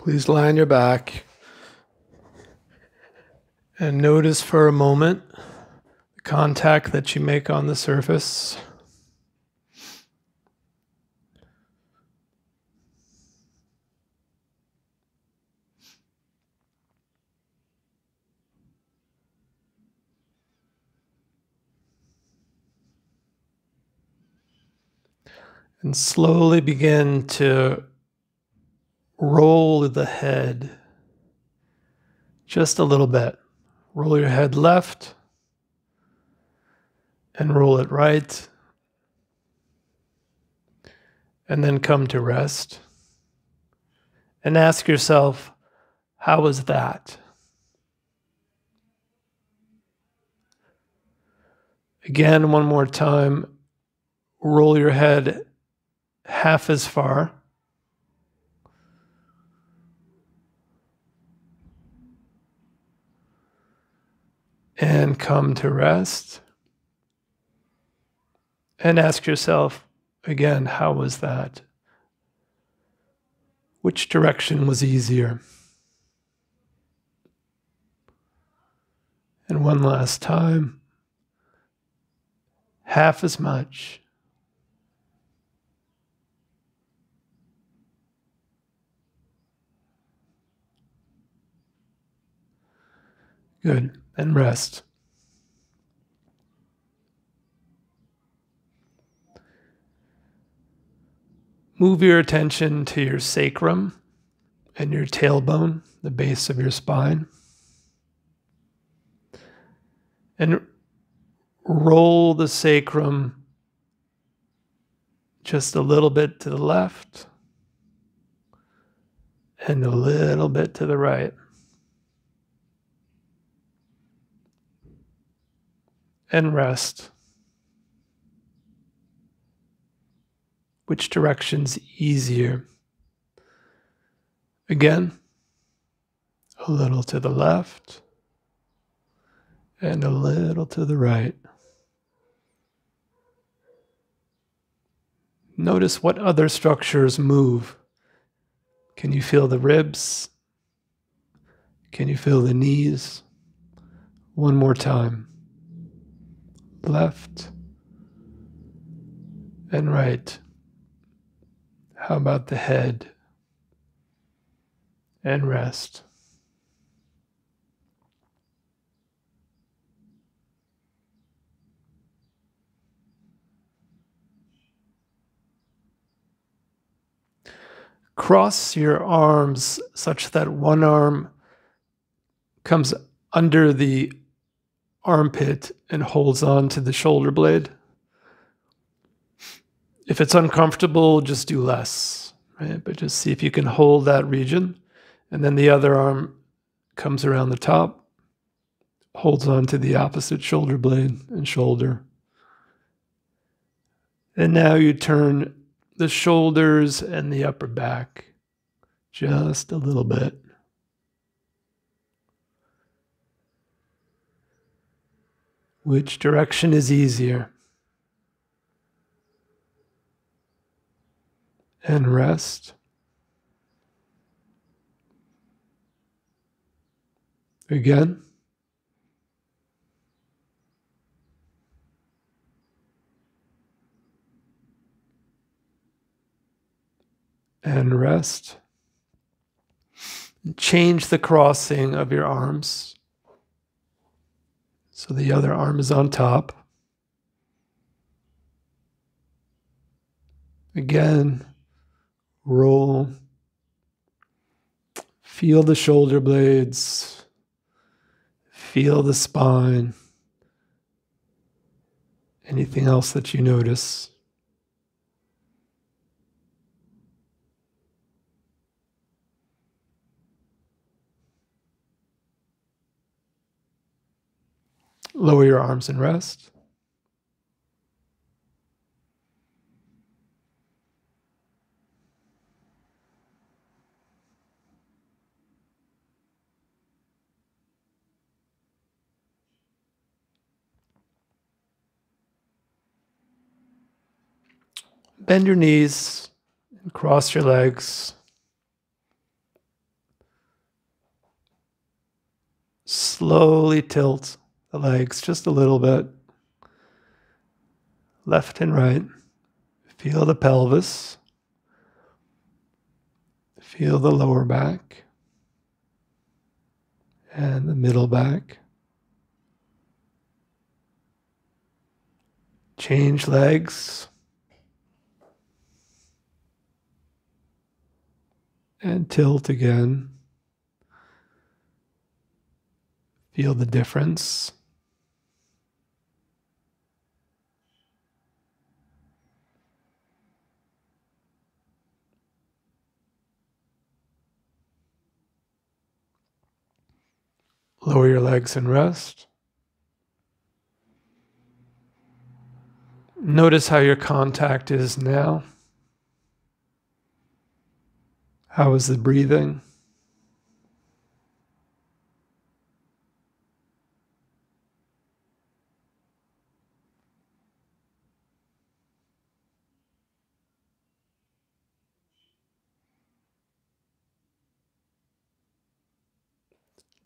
Please lie on your back and notice for a moment the contact that you make on the surface. And slowly begin to roll the head just a little bit. Roll your head left and roll it right. And then come to rest. And ask yourself, how was that? Again, one more time, roll your head half as far. And come to rest. And ask yourself, again, how was that? Which direction was easier? And one last time, half as much. Good. And rest. Move your attention to your sacrum and your tailbone, the base of your spine. And roll the sacrum just a little bit to the left and a little bit to the right. And rest. Which direction's easier? Again, a little to the left and a little to the right. Notice what other structures move. Can you feel the ribs? Can you feel the knees? One more time. Left and right. How about the head? And rest. Cross your arms such that one arm comes under the armpit and holds on to the shoulder blade. If it's uncomfortable, just do less, right? But just see if you can hold that region. And then the other arm comes around the top, holds on to the opposite shoulder blade and shoulder. And now you turn the shoulders and the upper back just a little bit. Which direction is easier? And rest. Again. And rest. Change the crossing of your arms. So the other arm is on top. Again, roll. Feel the shoulder blades. Feel the spine. Anything else that you notice? Lower your arms and rest. Bend your knees and cross your legs. Slowly tilt the legs just a little bit, left and right. Feel the pelvis. Feel the lower back and the middle back. Change legs. And tilt again. Feel the difference. Lower your legs and rest. Notice how your contact is now. How is the breathing?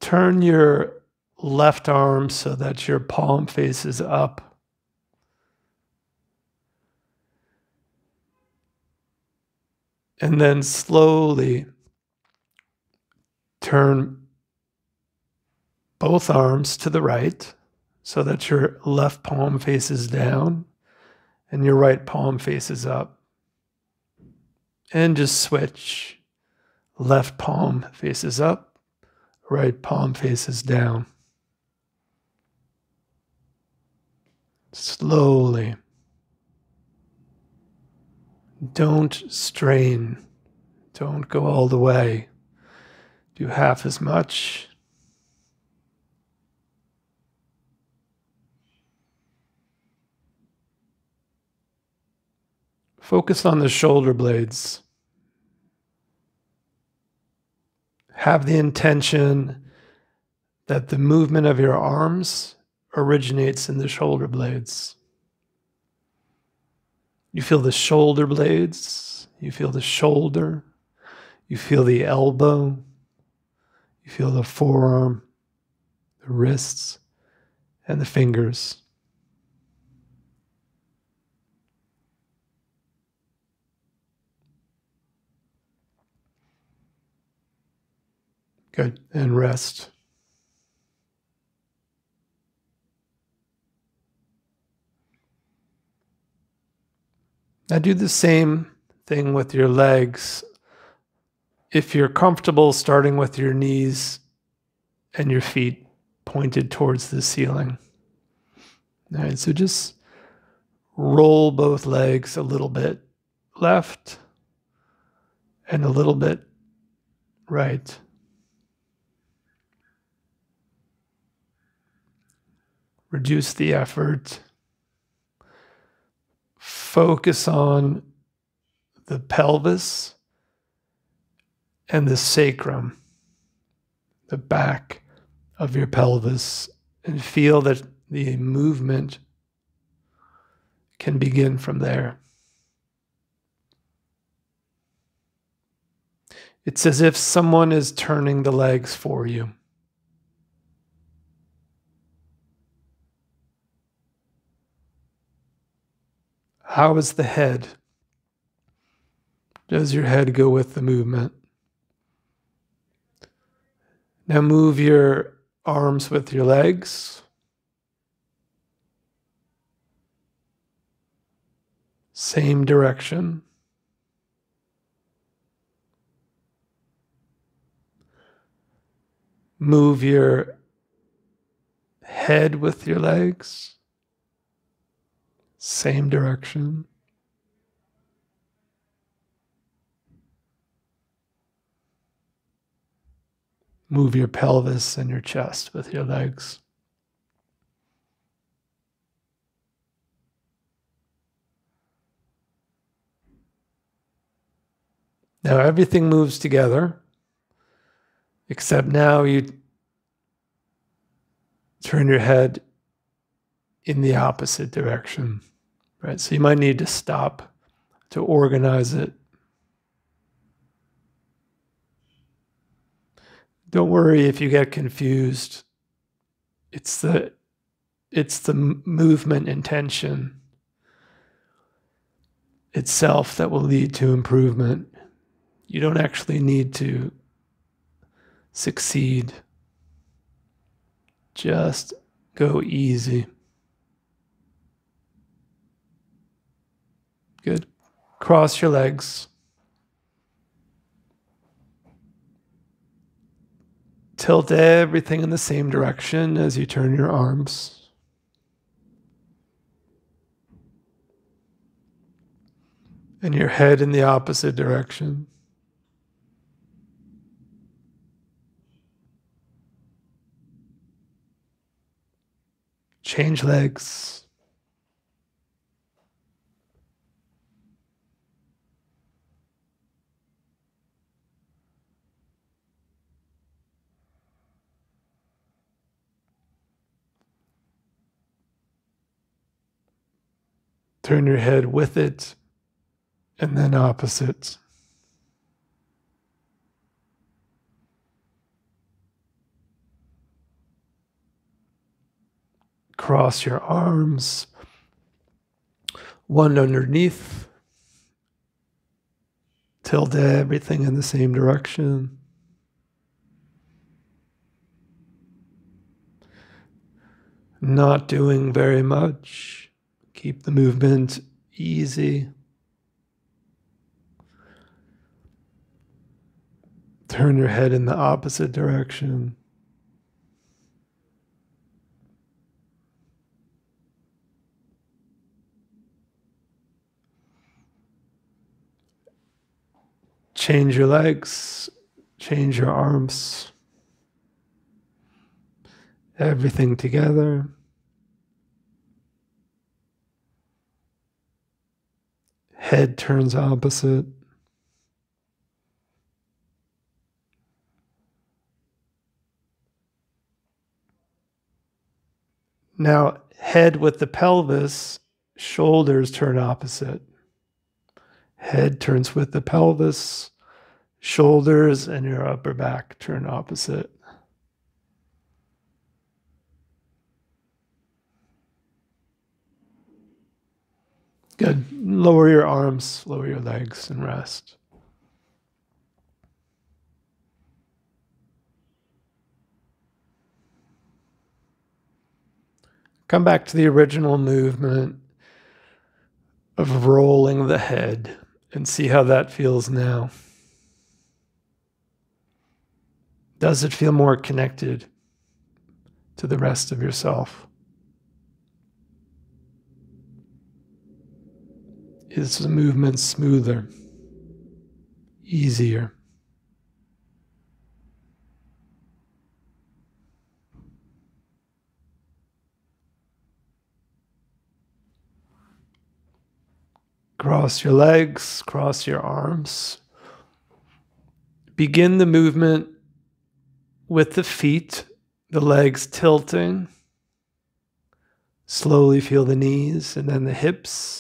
Turn your left arm so that your palm faces up. And then slowly turn both arms to the right so that your left palm faces down and your right palm faces up. And just switch. Left palm faces up, right palm faces down. Slowly. Don't strain. Don't go all the way. Do half as much. Focus on the shoulder blades. Have the intention that the movement of your arms originates in the shoulder blades. You feel the shoulder blades, you feel the shoulder, you feel the elbow, you feel the forearm, the wrists, and the fingers. Good, and rest. Now do the same thing with your legs. If you're comfortable, starting with your knees and your feet pointed towards the ceiling. All right, so just roll both legs a little bit left and a little bit right. Reduce the effort. Focus on the pelvis and the sacrum, the back of your pelvis, and feel that the movement can begin from there. It's as if someone is turning the legs for you. How is the head? Does your head go with the movement? Now move your arms with your legs. Same direction. Move your head with your legs. Same direction. Move your pelvis and your chest with your legs. Now everything moves together, except now you turn your head in the opposite direction, right? So you might need to stop to organize it. Don't worry if you get confused. It's the movement intention itself that will lead to improvement. You don't actually need to succeed. Just go easy. Good. Cross your legs. Tilt everything in the same direction as you turn your arms. And your head in the opposite direction. Change legs. Turn your head with it, and then opposite. Cross your arms, one underneath. Tilt everything in the same direction. Not doing very much. Keep the movement easy. Turn your head in the opposite direction. Change your legs, change your arms. Everything together. Head turns opposite. Now, head with the pelvis, shoulders turn opposite. Head turns with the pelvis, shoulders and your upper back turn opposite. Good. Lower your arms, lower your legs, and rest. Come back to the original movement of rolling the head and see how that feels now. Does it feel more connected to the rest of yourself? Is the movement smoother, easier? Cross your legs, cross your arms. Begin the movement with the feet, the legs tilting. Slowly feel the knees and then the hips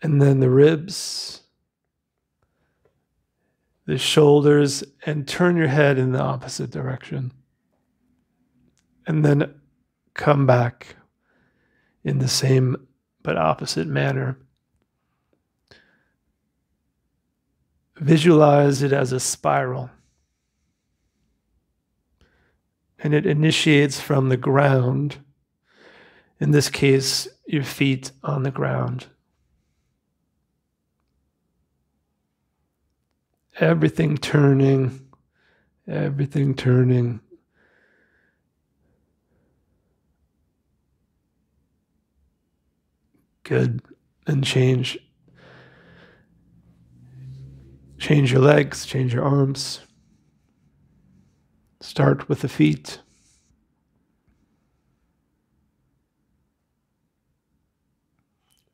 and then the ribs, the shoulders, and turn your head in the opposite direction. And then come back in the same but opposite manner. Visualize it as a spiral. And it initiates from the ground. In this case, your feet on the ground. Everything turning, everything turning. Good. And change. Change your legs, change your arms. Start with the feet.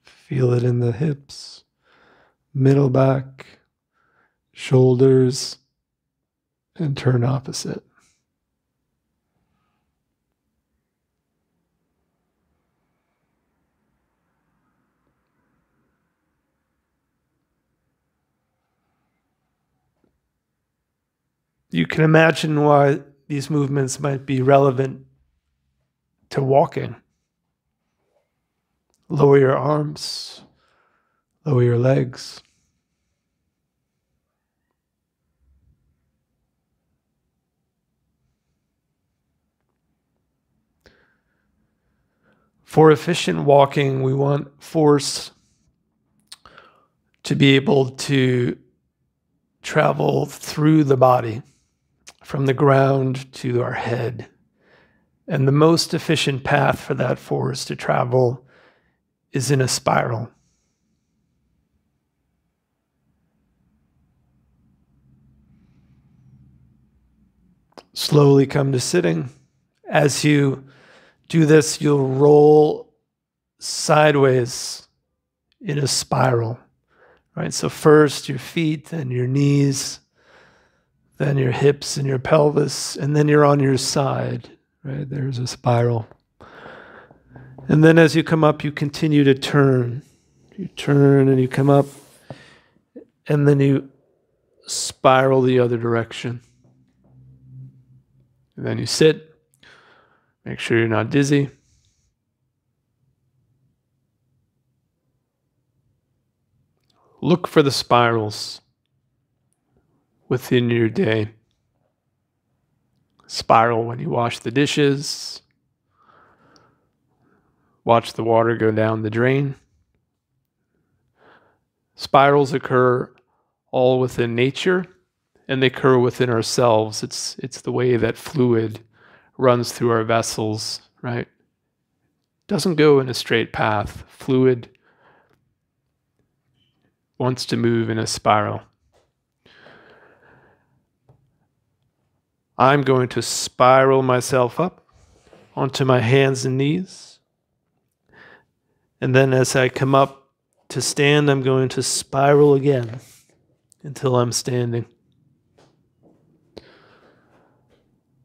Feel it in the hips, middle back, shoulders, and turn opposite. You can imagine why these movements might be relevant to walking. Lower your arms, lower your legs. For efficient walking, we want force to be able to travel through the body, from the ground to our head. And the most efficient path for that force to travel is in a spiral. Slowly come to sitting. As you do this, you'll roll sideways in a spiral, right? So first your feet, then your knees, then your hips and your pelvis, and then you're on your side, right? There's a spiral. And then as you come up, you continue to turn. You turn and you come up, and then you spiral the other direction. And then you sit. Make sure you're not dizzy. Look for the spirals within your day. Spiral when you wash the dishes. Watch the water go down the drain. Spirals occur all within nature, and they occur within ourselves. It's the way that fluid runs through our vessels, right? Doesn't go in a straight path. Fluid wants to move in a spiral. I'm going to spiral myself up onto my hands and knees. And then as I come up to stand, I'm going to spiral again until I'm standing.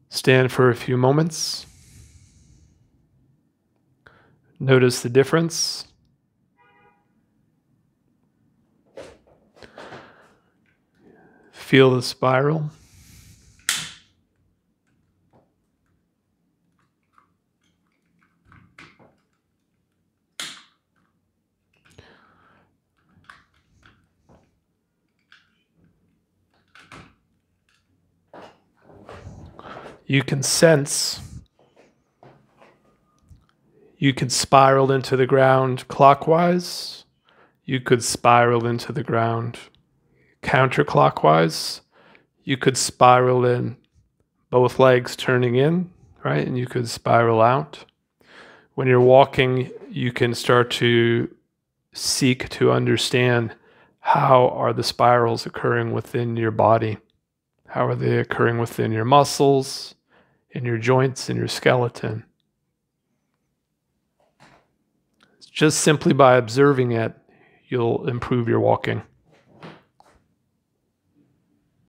Stand for a few moments. Notice the difference. Feel the spiral. You can sense. You could spiral into the ground clockwise. You could spiral into the ground counterclockwise. You could spiral in, both legs turning in, right? And you could spiral out. When you're walking, you can start to seek to understand how are the spirals occurring within your body. How are they occurring within your muscles, in your joints, in your skeleton? Just simply by observing it, you'll improve your walking.